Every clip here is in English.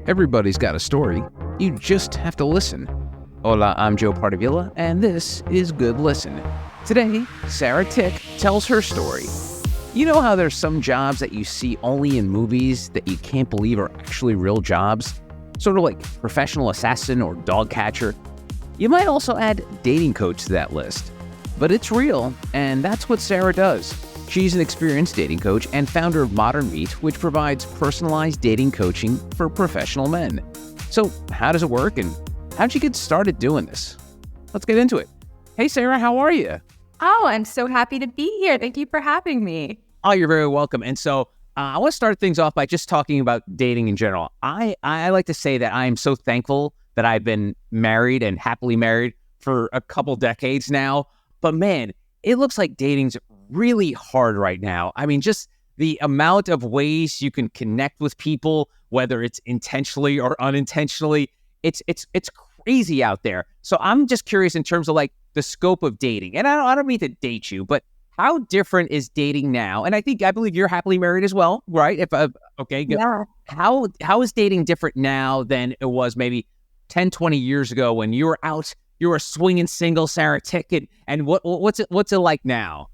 Everybody's got a story. You just have to listen. Hola, I'm Joe Pardavila, and this is Good Listen. Today, Sara Tick tells her story. You know how there's some jobs that you see only in movies that you can't believe are actually real jobs? Sort of like professional assassin or dog catcher. You might also add dating coach to that list. But it's real, and that's what Sara does. She's an experienced dating coach and founder of Modern Meet, which provides personalized dating coaching for professional men. So how does it work, and how'd you get started doing this? Let's get into it. Hey, Sara, how are you? Oh, I'm so happy to be here. Thank you for having me. Oh, you're very welcome. And so I want to start things off by just talking about dating in general. I like to say that I am so thankful that I've been married and happily married for a couple decades now. But man, it looks like dating's really hard right now. I mean, just the amount of ways you can connect with people, whether it's intentionally or unintentionally, it's crazy out there. So I'm just curious in terms of like the scope of dating. And I don't mean to date you, but how different is dating now? And I believe you're happily married as well, right? Okay, good. Yeah. How is dating different now than it was maybe 10, 20 years ago when you were out, you were a swinging single Sara Tick, and what's it like now?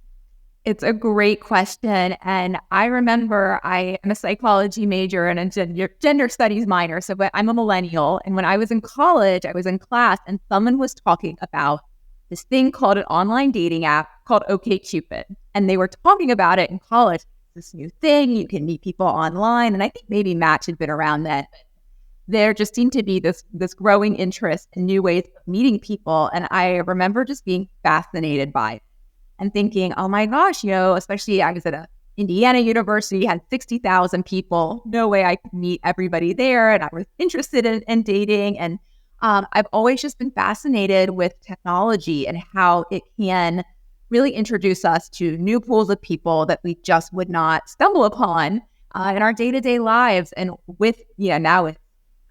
It's a great question. And I remember I am a psychology major and a gender studies minor. So I'm a millennial. And when I was in college, I was in class and someone was talking about this thing called an online dating app called OkCupid. And they were talking about it in college. This new thing, you can meet people online. And I think maybe Match had been around then. There just seemed to be this growing interest in new ways of meeting people. And I remember just being fascinated by it and thinking, oh my gosh, especially I was at a Indiana university, had 60,000 people. No way I could meet everybody there. And I was interested in dating. And I've always just been fascinated with technology and how it can really introduce us to new pools of people that we just would not stumble upon in our day-to-day lives. And with, now it's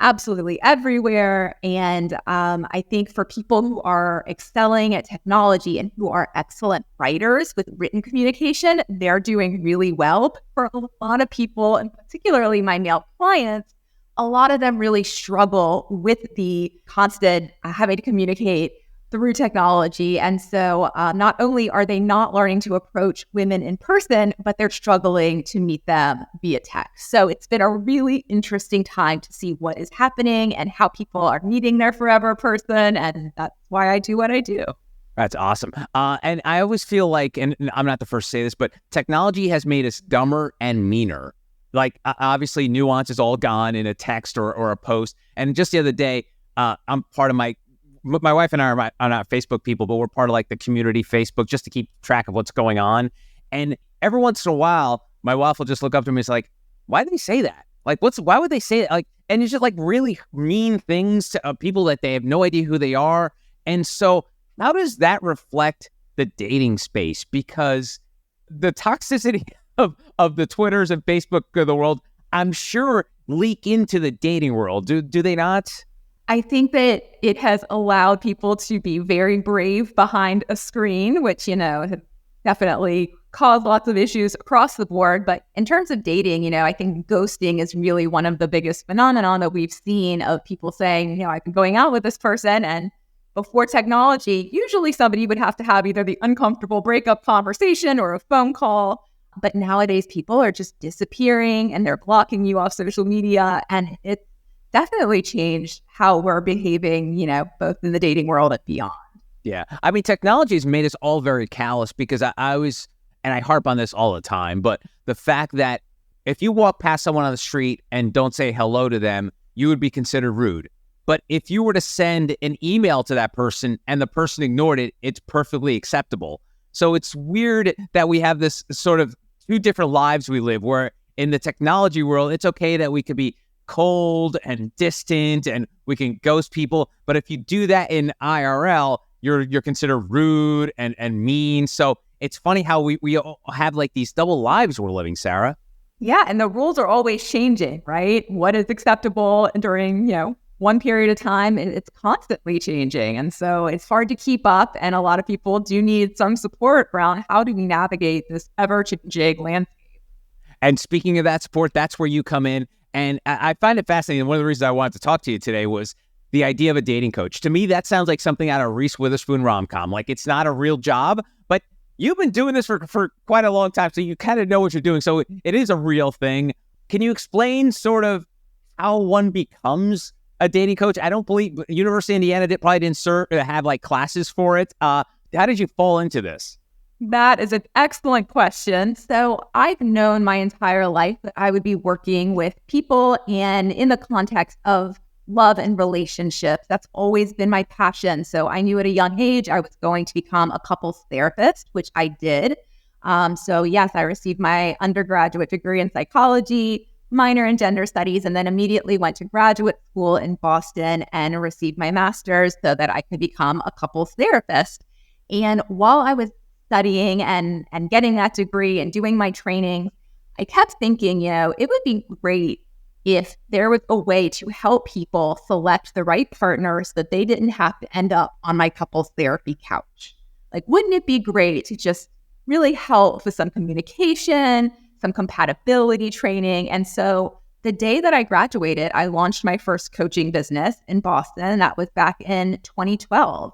absolutely everywhere. And I think for people who are excelling at technology and who are excellent writers with written communication, they're doing really well. But for a lot of people, and particularly my male clients, a lot of them really struggle with the constant having to communicate through technology. And so not only are they not learning to approach women in person, but they're struggling to meet them via text. So it's been a really interesting time to see what is happening and how people are meeting their forever person. And that's why I do what I do. That's awesome. And I always feel like, and I'm not the first to say this, but technology has made us dumber and meaner. Like obviously nuance is all gone in a text or a post. And just the other day, I'm part of my wife and I are not Facebook people, but we're part of like the community Facebook just to keep track of what's going on. And every once in a while, my wife will just look up to me and is like, why did they say that? Like, why would they say that? Like, and it's just like really mean things to people that they have no idea who they are. And so how does that reflect the dating space? Because the toxicity of the Twitters and Facebook of the world, I'm sure leak into the dating world. Do they not? I think that it has allowed people to be very brave behind a screen, which, have definitely caused lots of issues across the board. But in terms of dating, I think ghosting is really one of the biggest phenomenon that we've seen of people saying, I've been going out with this person. And before technology, usually somebody would have to have either the uncomfortable breakup conversation or a phone call. But nowadays, people are just disappearing and they're blocking you off social media. And it's definitely changed how we're behaving, both in the dating world and beyond. Yeah. I mean, technology has made us all very callous because I always, and I harp on this all the time, but the fact that if you walk past someone on the street and don't say hello to them, you would be considered rude. But if you were to send an email to that person and the person ignored it, it's perfectly acceptable. So it's weird that we have this sort of two different lives we live, where in the technology world, it's okay that we could be cold and distant and we can ghost people. But if you do that in IRL, you're considered rude and mean. So it's funny how we all have like these double lives we're living, Sara. Yeah. And the rules are always changing, right? What is acceptable during, one period of time, it's constantly changing. And so it's hard to keep up. And a lot of people do need some support around how do we navigate this ever-changing landscape. And speaking of that support, that's where you come in. And I find it fascinating. One of the reasons I wanted to talk to you today was the idea of a dating coach. To me, that sounds like something out of Reese Witherspoon rom-com. Like, it's not a real job, but you've been doing this for quite a long time, so you kind of know what you're doing. So it is a real thing. Can you explain sort of how one becomes a dating coach? I don't believe University of Indiana probably didn't have like classes for it. How did you fall into this? That is an excellent question. So I've known my entire life that I would be working with people and in the context of love and relationships. That's always been my passion. So I knew at a young age I was going to become a couples therapist, which I did. So yes, I received my undergraduate degree in psychology, minor in gender studies, and then immediately went to graduate school in Boston and received my master's so that I could become a couples therapist. And while I was studying and getting that degree and doing my training, I kept thinking, it would be great if there was a way to help people select the right partner so that they didn't have to end up on my couples therapy couch. Like, wouldn't it be great to just really help with some communication, some compatibility training? And so the day that I graduated, I launched my first coaching business in Boston. That was back in 2012.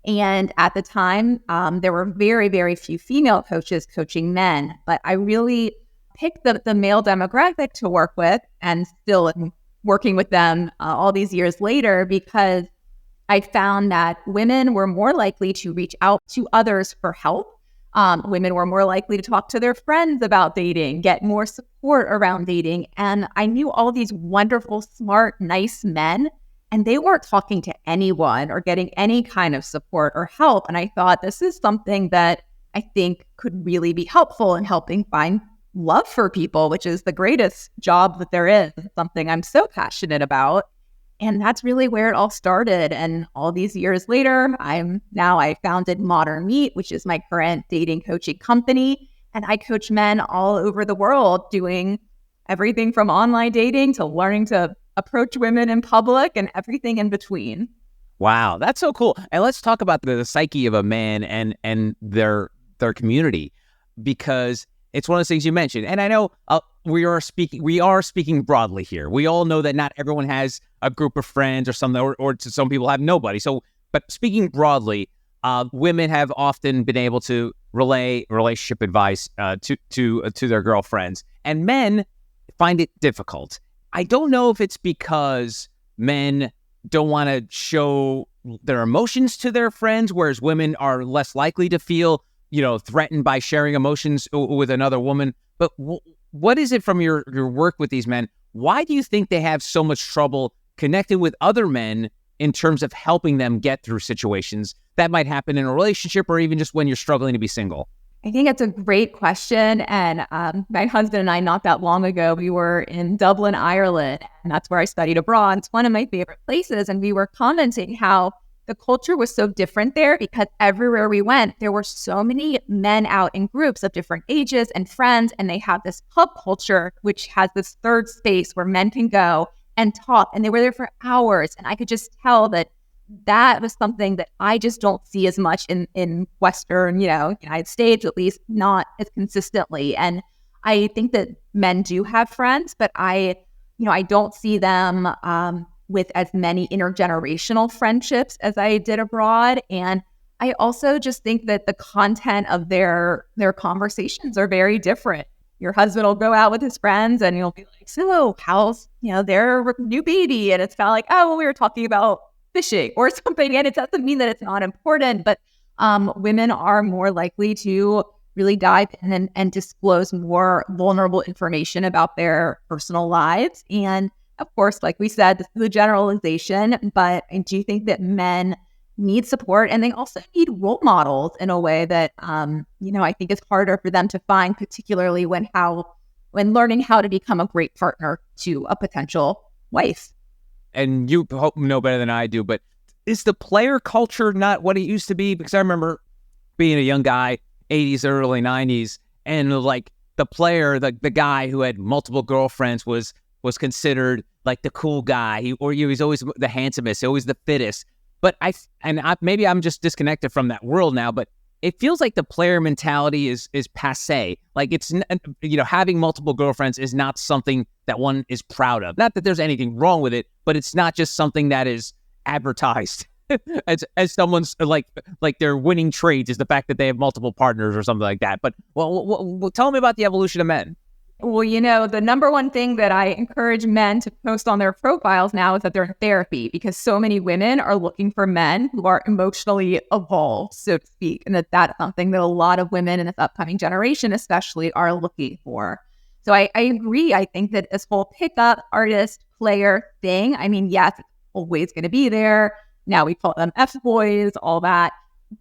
And at the time, there were very, very few female coaches coaching men, but I really picked the male demographic to work with, and still am working with them all these years later, because I found that women were more likely to reach out to others for help. Women were more likely to talk to their friends about dating, get more support around dating. And I knew all these wonderful, smart, nice men, and they weren't talking to anyone or getting any kind of support or help. And I thought, this is something that I think could really be helpful in helping find love for people, which is the greatest job that there is. It's something I'm so passionate about. And that's really where it all started. And all these years later, I founded Modern Meet, which is my current dating coaching company. And I coach men all over the world doing everything from online dating to learning to approach women in public and everything in between. Wow, that's so cool. And let's talk about the psyche of a man and their community, because it's one of those things you mentioned. And I know we are speaking broadly here. We all know that not everyone has a group of friends or something, or some people have nobody. So, but speaking broadly, women have often been able to relay relationship advice to their girlfriends, and men find it difficult. I don't know if it's because men don't want to show their emotions to their friends, whereas women are less likely to feel threatened by sharing emotions with another woman. But what is it from your work with these men? Why do you think they have so much trouble connecting with other men in terms of helping them get through situations that might happen in a relationship, or even just when you're struggling to be single? I think it's a great question. And my husband and I, not that long ago, we were in Dublin, Ireland, and that's where I studied abroad. It's one of my favorite places. And we were commenting how the culture was so different there, because everywhere we went, there were so many men out in groups of different ages and friends. And they have this pub culture, which has this third space where men can go and talk. And they were there for hours. And I could just tell that was something that I just don't see as much in Western, United States, at least not as consistently. And I think that men do have friends, but I don't see them with as many intergenerational friendships as I did abroad. And I also just think that the content of their conversations are very different. Your husband will go out with his friends and you'll be like, so how's, their new baby? And it's kind of like, oh, well, we were talking about fishing or something. And it doesn't mean that it's not important, but women are more likely to really dive in and disclose more vulnerable information about their personal lives. And of course, like we said, this is a generalization, but I do think that men need support, and they also need role models in a way that, I think is harder for them to find, particularly when learning how to become a great partner to a potential wife. And you know better than I do, but is the player culture not what it used to be? Because I remember being a young guy, 80s, early 90s, and like the player, the guy who had multiple girlfriends was considered like the cool guy. He was always the handsomest, always the fittest. But maybe I'm just disconnected from that world now, but it feels like the player mentality is passé. Like having multiple girlfriends is not something that one is proud of. Not that there's anything wrong with it, but it's not just something that is advertised as someone's like their winning trades is the fact that they have multiple partners or something like that. But well, tell me about the evolution of men. Well, the number one thing that I encourage men to post on their profiles now is that they're in therapy, because so many women are looking for men who are emotionally evolved, so to speak, and that's something that a lot of women in this upcoming generation especially are looking for. So I agree. I think that this whole pickup artist player thing, I mean, yes, it's always going to be there. Now we call them F-boys, all that.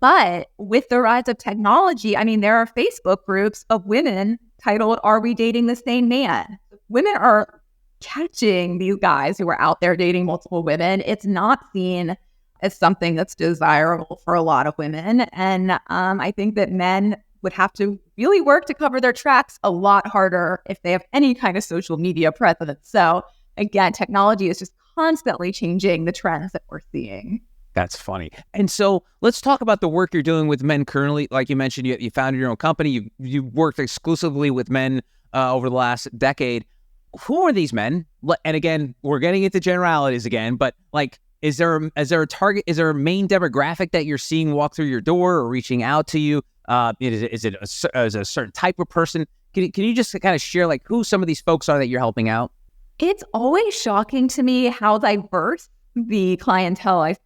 But with the rise of technology, I mean, there are Facebook groups of women titled, "Are We Dating the Same Man?" Women are catching these guys who are out there dating multiple women. It's not seen as something that's desirable for a lot of women. And I think that men would have to really work to cover their tracks a lot harder if they have any kind of social media presence. So again, technology is just constantly changing the trends that we're seeing. That's funny. And so let's talk about the work you're doing with men currently. Like you mentioned, you founded your own company. You worked exclusively with men over the last decade. Who are these men? And again, we're getting into generalities again, but like, is there a target? Is there a main demographic that you're seeing walk through your door or reaching out to you? Is it a certain type of person? Can you just kind of share like who some of these folks are that you're helping out? It's always shocking to me how diverse the clientele I serve.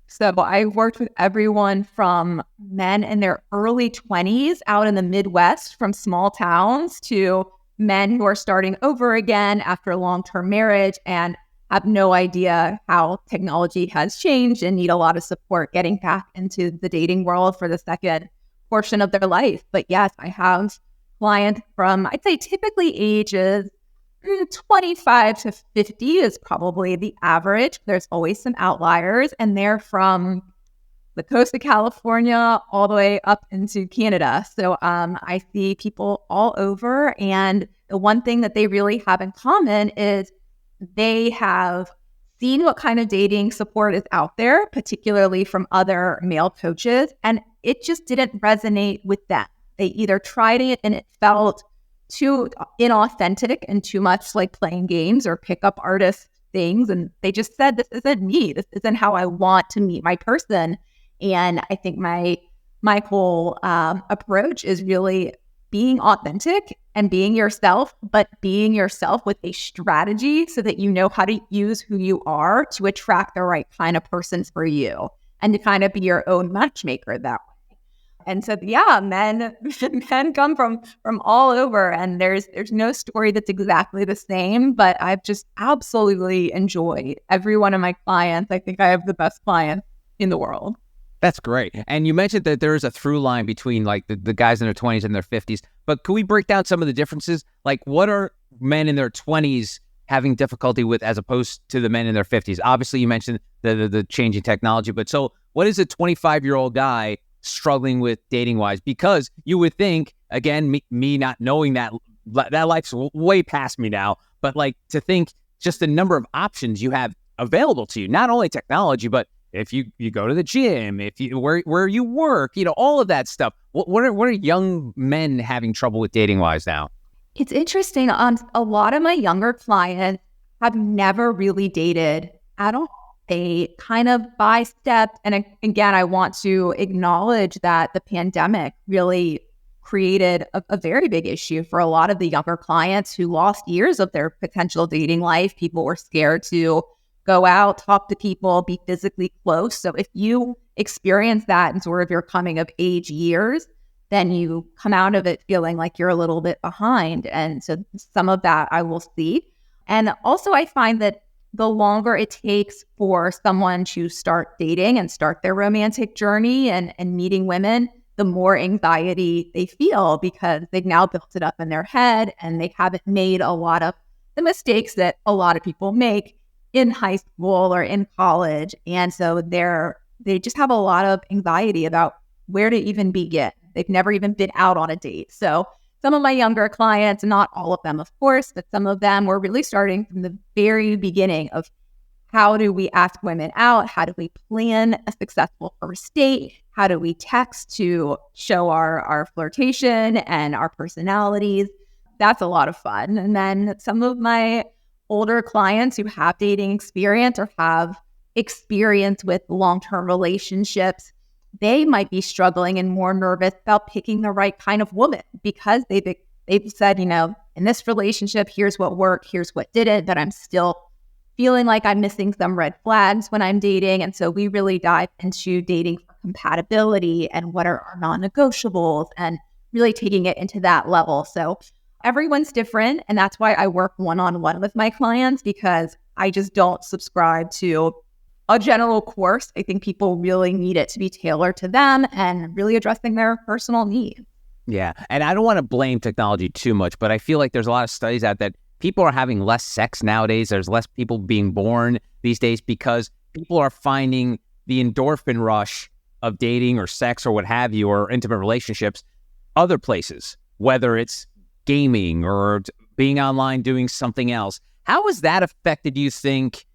So I worked with everyone from men in their early 20s out in the Midwest from small towns to men who are starting over again after a long-term marriage and have no idea how technology has changed and need a lot of support getting back into the dating world for the second portion of their life. But yes, I have clients from, I'd say typically ages 25 to 50 is probably the average. There's always some outliers, and they're from the coast of California all the way up into Canada. So I see people all over, and the one thing that they really have in common is they have seen what kind of dating support is out there, particularly from other male coaches, and it just didn't resonate with them. They either tried it and it felt too inauthentic and too much like playing games or pickup artist things. And they just said, this isn't me. This isn't how I want to meet my person. And I think my whole approach is really being authentic and being yourself, but being yourself with a strategy so that you know how to use who you are to attract the right kind of persons for you and to kind of be your own matchmaker that way. And so, yeah, men come from all over, and there's no story that's exactly the same, but I've just absolutely enjoyed every one of my clients. I think I have the best clients in the world. That's great. And you mentioned that there is a through line between like the guys in their 20s and their 50s, but can we break down some of the differences? Like what are men in their 20s having difficulty with as opposed to the men in their 50s? Obviously, you mentioned the changing technology, but so what is a 25-year-old guy struggling with dating-wise? Because you would think, again, me not knowing that life's way past me now, but like to think just the number of options you have available to you, not only technology, but if you go to the gym, if you where you work, all of that stuff. What are young men having trouble with dating-wise now? It's interesting. A lot of my younger clients have never really dated at all. They kind of by-stepped. And again, I want to acknowledge that the pandemic really created a very big issue for a lot of the younger clients who lost years of their potential dating life. People were scared to go out, talk to people, be physically close. So if you experience that in sort of your coming of age years, then you come out of it feeling like you're a little bit behind. And so some of that I will see. And also I find that the longer it takes for someone to start dating and start their romantic journey and meeting women, the more anxiety they feel because they've now built it up in their head and they haven't made a lot of the mistakes that a lot of people make in high school or in college. And so they just have a lot of anxiety about where to even begin. They've never even been out on a date. So some of my younger clients, not all of them, of course, but some of them were really starting from the very beginning of how do we ask women out? How do we plan a successful first date? How do we text to show our flirtation and our personalities? That's a lot of fun. And then some of my older clients who have dating experience or have experience with long-term relationships, they might be struggling and more nervous about picking the right kind of woman because they've said, in this relationship, here's what worked, here's what didn't, but I'm still feeling like I'm missing some red flags when I'm dating. And so we really dive into dating for compatibility and what are our non-negotiables and really taking it into that level. So everyone's different. And that's why I work one-on-one with my clients, because I just don't subscribe to a general course. I think people really need it to be tailored to them and really addressing their personal needs. Yeah. And I don't want to blame technology too much, but I feel like there's a lot of studies out that people are having less sex nowadays. There's less people being born these days because people are finding the endorphin rush of dating or sex or what have you, or intimate relationships, other places, whether it's gaming or being online doing something else. How has that affected, you think,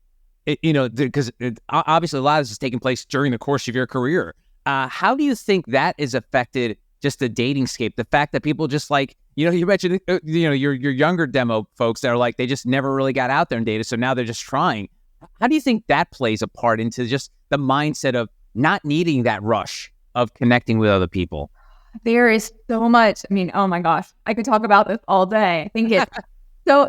because obviously a lot of this is taking place during the course of your career. How do you think that is affected just the dating scape? The fact that people just like, you mentioned, your younger demo folks that are like, they just never really got out there and dated. So now they're just trying. How do you think that plays a part into just the mindset of not needing that rush of connecting with other people? There is so much. I mean, oh my gosh, I could talk about this all day. I think it's so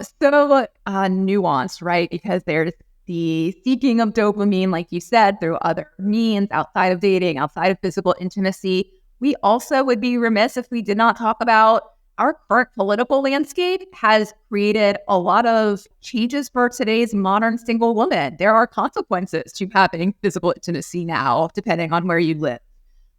nuanced, right? Because there's the seeking of dopamine, like you said, through other means outside of dating, outside of physical intimacy. We also would be remiss if we did not talk about our current political landscape has created a lot of changes for today's modern single woman. There are consequences to having physical intimacy now, depending on where you live.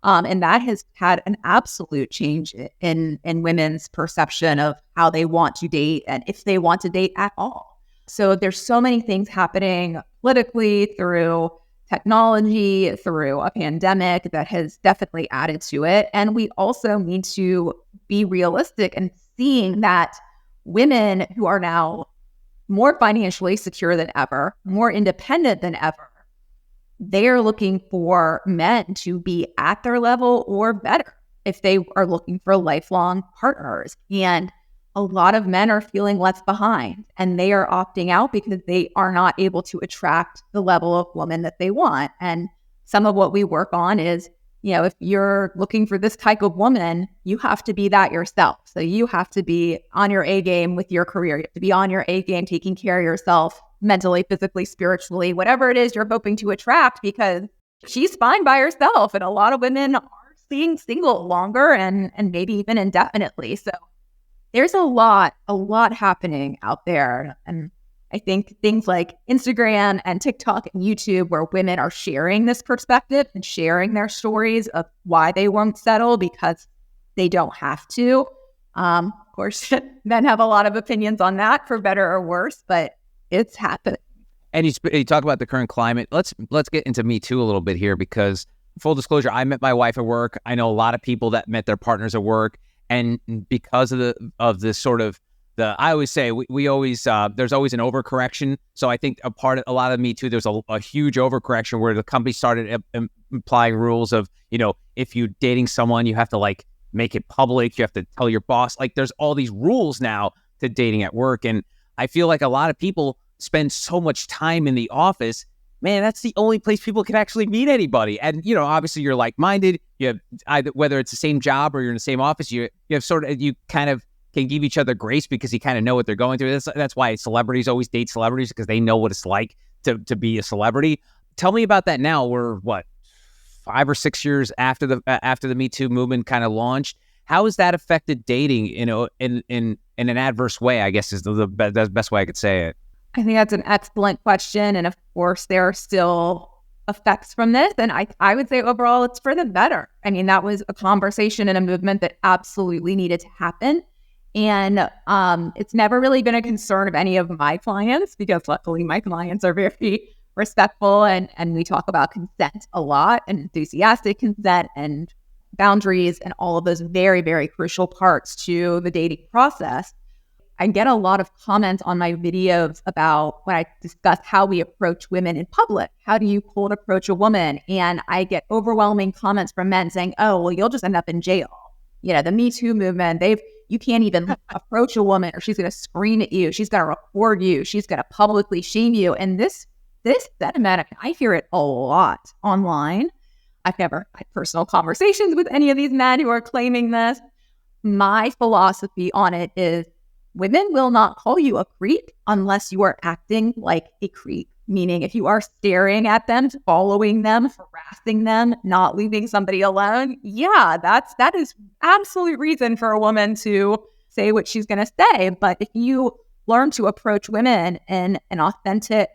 And that has had an absolute change in women's perception of how they want to date and if they want to date at all. So there's so many things happening politically, through technology, through a pandemic, that has definitely added to it. And we also need to be realistic and seeing that women who are now more financially secure than ever, more independent than ever, they're looking for men to be at their level or better if they are looking for lifelong partners. And a lot of men are feeling left behind and they are opting out because they are not able to attract the level of woman that they want. And some of what we work on is, if you're looking for this type of woman, you have to be that yourself. So you have to be on your A game with your career. You have to be on your A game, taking care of yourself mentally, physically, spiritually, whatever it is you're hoping to attract, because she's fine by herself. And a lot of women are staying single longer and maybe even indefinitely. So there's a lot happening out there. And I think things like Instagram and TikTok and YouTube, where women are sharing this perspective and sharing their stories of why they won't settle because they don't have to. Of course, men have a lot of opinions on that, for better or worse, but it's happening. And you talk about the current climate. Let's get into Me Too a little bit here, because full disclosure, I met my wife at work. I know a lot of people that met their partners at work. And because of this sort of I always say we always there's always an overcorrection. So I think a lot of Me Too, there's a huge overcorrection where the company started implying rules of, if you're dating someone, you have to like make it public. You have to tell your boss. Like there's all these rules now to dating at work. And I feel like a lot of people spend so much time in the office. Man, that's the only place people can actually meet anybody. And, obviously you're like-minded. You have either, whether it's the same job or you're in the same office, you have you kind of can give each other grace because you kind of know what they're going through. That's why celebrities always date celebrities, because they know what it's like to be a celebrity. Tell me about that now. We're 5 or 6 years after the Me Too movement kind of launched. How has that affected dating, in an adverse way, I guess is the best way I could say it. I think that's an excellent question. And of course, there are still effects from this. And I would say overall, it's for the better. I mean, that was a conversation and a movement that absolutely needed to happen. And it's never really been a concern of any of my clients, because luckily my clients are very respectful and we talk about consent a lot, and enthusiastic consent and boundaries and all of those very, very crucial parts to the dating process. I get a lot of comments on my videos about when I discuss how we approach women in public. How do you cold approach a woman? And I get overwhelming comments from men saying, oh, well, you'll just end up in jail. The Me Too movement, you can't even approach a woman or she's going to scream at you. She's going to record you. She's going to publicly shame you. And this sentiment, I hear it a lot online. I've never had personal conversations with any of these men who are claiming this. My philosophy on it is women will not call you a creep unless you are acting like a creep. Meaning if you are staring at them, following them, harassing them, not leaving somebody alone, that is absolute reason for a woman to say what she's going to say. But if you learn to approach women in an authentic,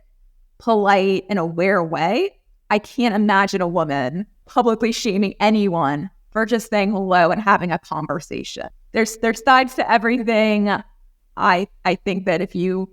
polite, and aware way, I can't imagine a woman publicly shaming anyone for just saying hello and having a conversation. There's sides to everything. I think that if you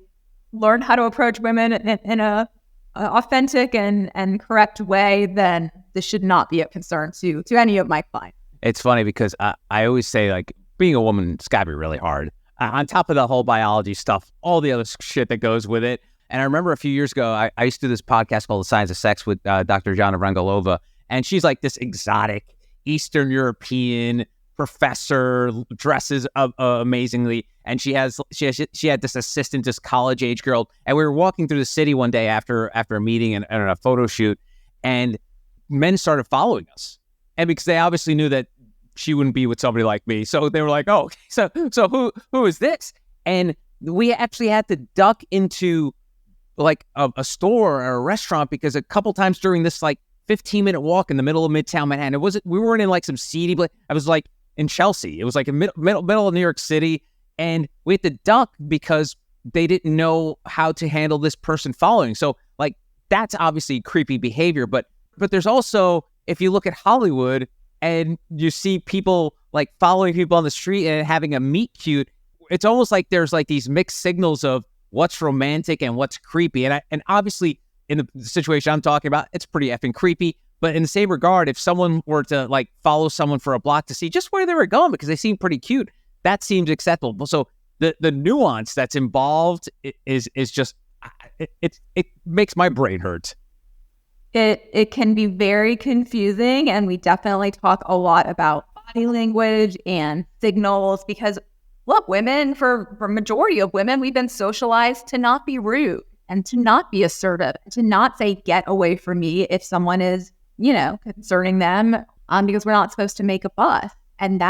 learn how to approach women in a authentic and correct way, then this should not be a concern to any of my clients. It's funny because I always say, like, being a woman, it's got to be really hard. On top of the whole biology stuff, all the other shit that goes with it. And I remember a few years ago, I used to do this podcast called The Science of Sex with Dr. Jana Vrangalova. And she's like this exotic Eastern European professor, dresses amazingly. And she had this assistant, this college age girl. And we were walking through the city one day after a meeting and a photo shoot. And men started following us. And because they obviously knew that she wouldn't be with somebody like me. So they were like, oh, so who is this? And we actually had to duck into like a store or a restaurant because a couple times during this like 15-minute walk in the middle of Midtown Manhattan, we weren't in like some seedy place. I was like in Chelsea. It was like in middle of New York City. And we had to duck because they didn't know how to handle this person following. So like, that's obviously creepy behavior, but there's also, if you look at Hollywood and you see people like following people on the street and having a meet cute, it's almost like there's like these mixed signals of what's romantic and what's creepy. And obviously in the situation I'm talking about, it's pretty effing creepy. But in the same regard, if someone were to like follow someone for a block to see just where they were going because they seem pretty cute, that seems acceptable. So the nuance that's involved is just, it makes my brain hurt. It can be very confusing, and we definitely talk a lot about body language and signals because, look, women, for majority of women, we've been socialized to not be rude and to not be assertive, to not say, get away from me if someone is, concerning them, because we're not supposed to make a fuss. And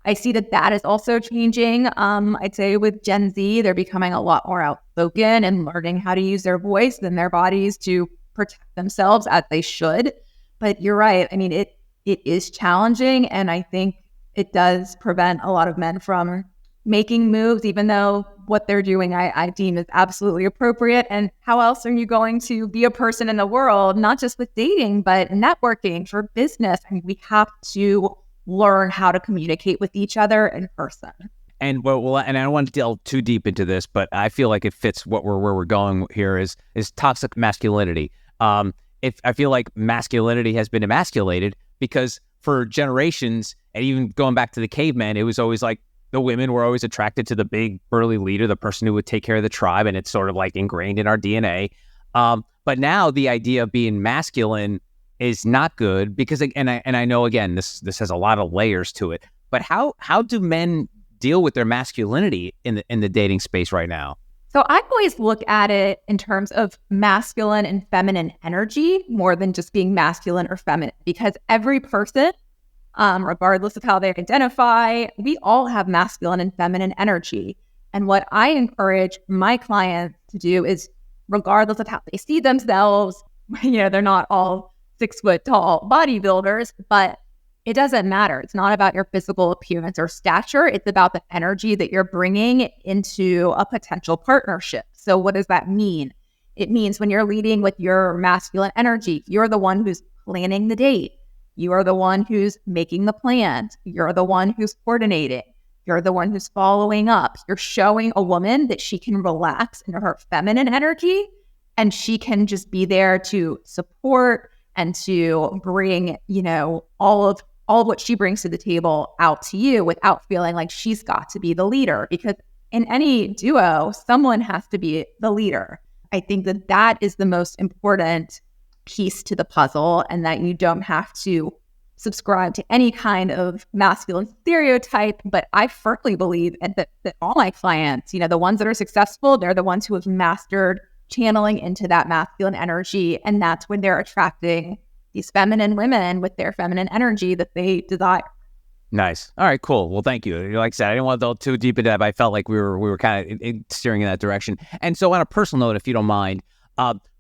I see that is also changing. I'd say with Gen Z, they're becoming a lot more outspoken and learning how to use their voice and their bodies to protect themselves as they should. But you're right. I mean, it is challenging. And I think it does prevent a lot of men from making moves, even though what they're doing I deem is absolutely appropriate. And how else are you going to be a person in the world, not just with dating, but networking for business? I mean, we have to learn how to communicate with each other in person. And and I don't want to delve too deep into this, but I feel like it fits where we're going here is toxic masculinity. If I feel like masculinity has been emasculated because for generations, and even going back to the caveman, it was always like the women were always attracted to the big burly leader, the person who would take care of the tribe, and it's sort of like ingrained in our DNA. But now the idea of being masculine is not good because, and I know again this has a lot of layers to it. But how do men deal with their masculinity in the dating space right now? So I always look at it in terms of masculine and feminine energy more than just being masculine or feminine, because every person, regardless of how they identify, we all have masculine and feminine energy. And what I encourage my clients to do is, regardless of how they see themselves, they're not all 6 foot tall bodybuilders, but it doesn't matter. It's not about your physical appearance or stature. It's about the energy that you're bringing into a potential partnership. So what does that mean? It means when you're leading with your masculine energy, you're the one who's planning the date. You are the one who's making the plans. You're the one who's coordinating. You're the one who's following up. You're showing a woman that she can relax into her feminine energy and she can just be there to support and to bring, all of what she brings to the table out to you without feeling like she's got to be the leader. Because in any duo, someone has to be the leader. I think that that is the most important piece to the puzzle, and that you don't have to subscribe to any kind of masculine stereotype. But I firmly believe that all my clients, the ones that are successful, they're the ones who have mastered channeling into that masculine energy. And that's when they're attracting these feminine women with their feminine energy that they desire. Nice. All right, cool. Well, thank you. Like I said, I didn't want to go too deep into that, but I felt like we were kind of steering in that direction. And so on a personal note, if you don't mind,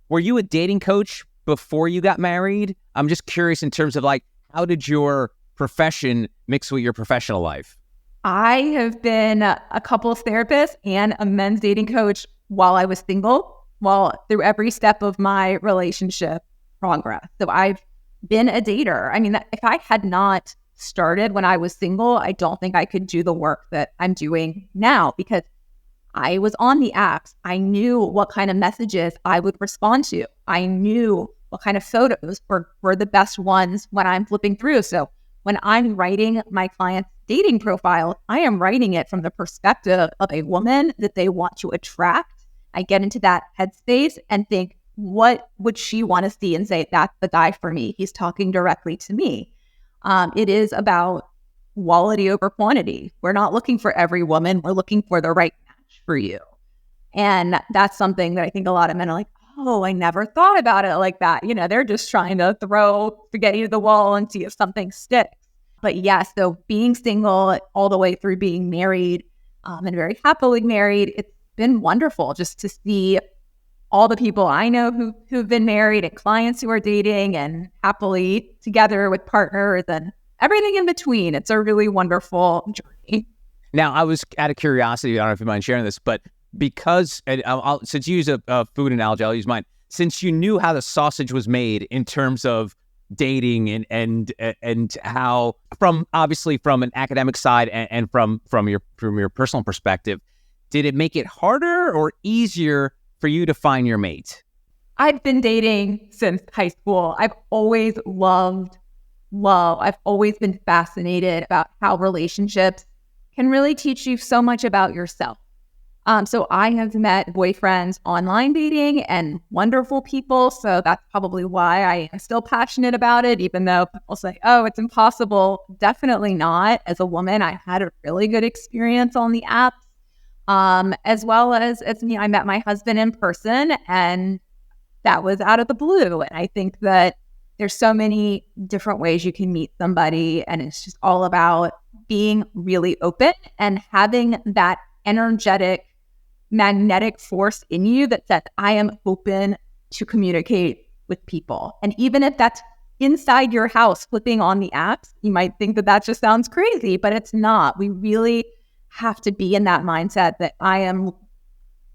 were you a dating coach before you got married? I'm just curious in terms of like, how did your profession mix with your professional life? I have been a couples therapist and a men's dating coach while I was single, through every step of my relationship progress. So I've been a dater. I mean, if I had not started when I was single, I don't think I could do the work that I'm doing now, because I was on the apps. I knew what kind of messages I would respond to. I knew what kind of photos were the best ones when I'm flipping through. So when I'm writing my client's dating profile, I am writing it from the perspective of a woman that they want to attract. I get into that headspace and think, what would she want to see and say, that's the guy for me. He's talking directly to me. It is about quality over quantity. We're not looking for every woman. We're looking for the right match for you. And that's something that I think a lot of men are like, oh, I never thought about it like that. They're just trying to throw spaghetti to the wall and see if something sticks. But yes, so being single all the way through being married, and very happily married, it's been wonderful just to see all the people I know who've been married and clients who are dating and happily together with partners and everything in between. It's a really wonderful journey. Now, I was out of curiosity, I don't know if you mind sharing this, but because, since you use a food analogy, I'll use mine. Since you knew how the sausage was made in terms of dating and how, from an academic side and from your personal perspective, did it make it harder or easier for you to find your mate? I've been dating since high school. I've always loved love. I've always been fascinated about how relationships can really teach you so much about yourself. So I have met boyfriends online dating and wonderful people. So that's probably why I am still passionate about it, even though people say, oh, it's impossible. Definitely not. As a woman, I had a really good experience on the apps. As well as me, I met my husband in person, and that was out of the blue. And I think that there's so many different ways you can meet somebody, and it's just all about being really open and having that energetic, magnetic force in you that says, I am open to communicate with people. And even if that's inside your house, flipping on the apps, you might think that just sounds crazy, but it's not. We really have to be in that mindset that I am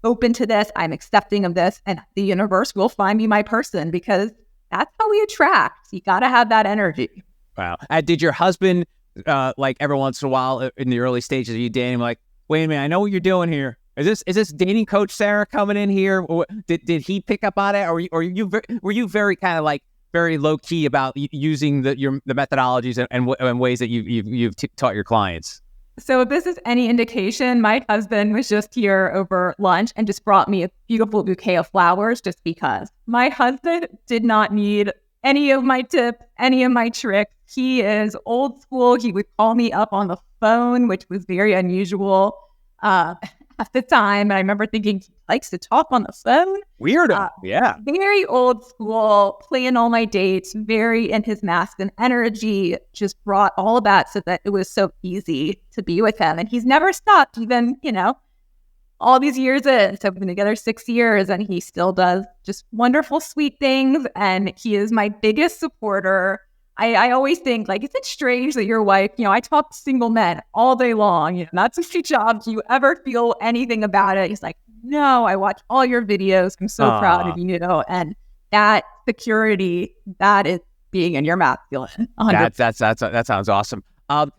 open to this, I'm accepting of this, and the universe will find me my person, because that's how we attract. You got to have that energy. Wow. Did your husband, like every once in a while in the early stages of you dating, like, wait a minute, I know what you're doing here. Is this dating coach Sara coming in here? Did he pick up on it, or were you very kind of like very low key about using the methodologies and ways that you've taught your clients? So if this is any indication, my husband was just here over lunch and just brought me a beautiful bouquet of flowers just because. My husband did not need any of my tips, any of my tricks. He is old school. He would call me up on the phone, which was very unusual at the time. And I remember thinking, he likes to talk on the phone. Weirdo. Yeah. Very old school, playing all my dates, very in his masculine energy, just brought all of that so that it was so easy to be with him. And he's never stopped, even, all these years in. So we've been together 6 years, and he still does just wonderful, sweet things. And he is my biggest supporter. I always think, like, is it strange that your wife, I talk to single men all day long, that's my job. Do you ever feel anything about it? He's like, no, I watch all your videos. I'm so proud of you, and that security, that is being in your masculine. That sounds awesome.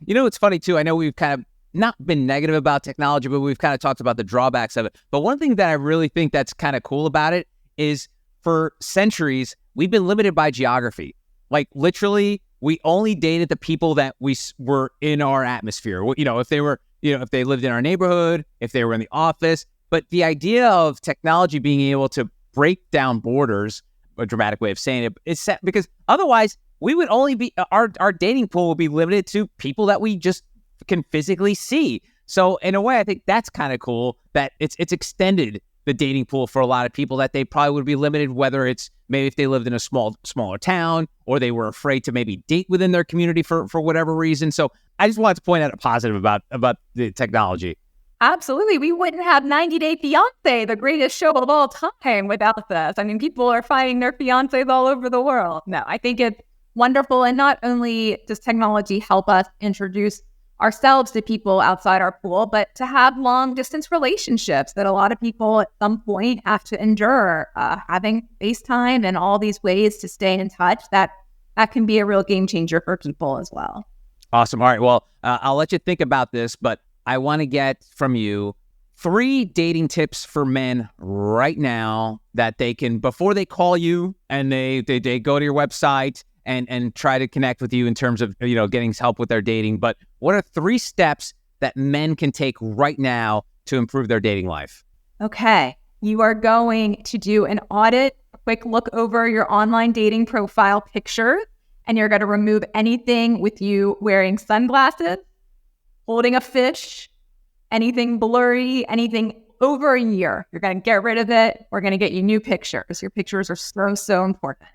It's funny too. I know we've kind of not been negative about technology, but we've kind of talked about the drawbacks of it. But one thing that I really think that's kind of cool about it is, for centuries, we've been limited by geography. Like, literally, we only dated the people that we were in our atmosphere. If they were if they lived in our neighborhood, if they were in the office. But the idea of technology being able to break down borders, a dramatic way of saying it, is set because otherwise we would only be our dating pool would be limited to people that we just can physically see. So in a way, I think that's kind of cool that it's extended the dating pool for a lot of people that they probably would be limited, whether it's maybe if they lived in a smaller town or they were afraid to maybe date within their community for whatever reason. So I just wanted to point out a positive about the technology. Absolutely. We wouldn't have 90 Day Fiancé, the greatest show of all time, without this. I mean, people are finding their fiancés all over the world. No, I think it's wonderful. And not only does technology help us introduce ourselves to people outside our pool, but to have long distance relationships that a lot of people at some point have to endure, having FaceTime and all these ways to stay in touch, that can be a real game changer for people as well. Awesome. All right. Well, I'll let you think about this, but I want to get from you 3 dating tips for men right now that they can, before they call you and they go to your website and try to connect with you in terms of, getting help with their dating. But what are 3 steps that men can take right now to improve their dating life? Okay. You are going to do an audit, a quick look over your online dating profile picture, and you're going to remove anything with you wearing sunglasses, holding a fish, anything blurry, anything over a year. You're going to get rid of it. We're going to get you new pictures. Your pictures are so important.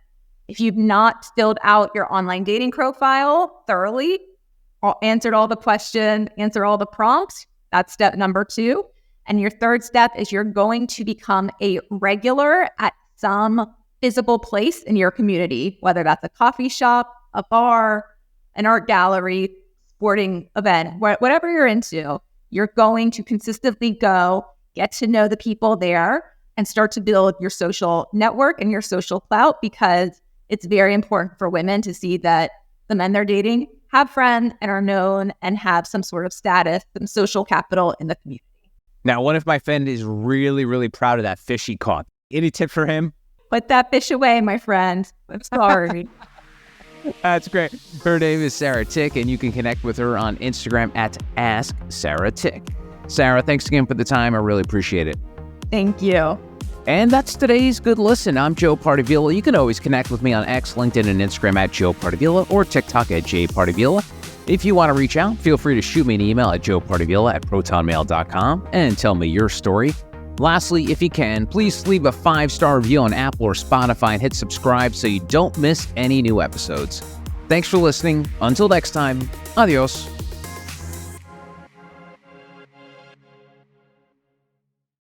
If you've not filled out your online dating profile thoroughly, answered all the questions, answer all the prompts, that's step number 2. And your third step is you're going to become a regular at some visible place in your community, whether that's a coffee shop, a bar, an art gallery, sporting event, whatever you're into. You're going to consistently go, get to know the people there, and start to build your social network and your social clout, because it's very important for women to see that the men they're dating have friends and are known and have some sort of status, some social capital in the community. Now, what if my friend is really, really proud of that fish he caught? Any tip for him? Put that fish away, my friend. I'm sorry. That's great. Her name is Sara Tick, and you can connect with her on Instagram at @AskSaraTick. Sara, thanks again for the time. I really appreciate it. Thank you. And that's today's Good Listen. I'm Joe Pardavila. You can always connect with me on X, LinkedIn, and Instagram at Joe Pardavila or TikTok at JPardavila. If you want to reach out, feel free to shoot me an email at joepardavila@protonmail.com and tell me your story. Lastly, if you can, please leave a 5-star review on Apple or Spotify and hit subscribe so you don't miss any new episodes. Thanks for listening. Until next time, adios.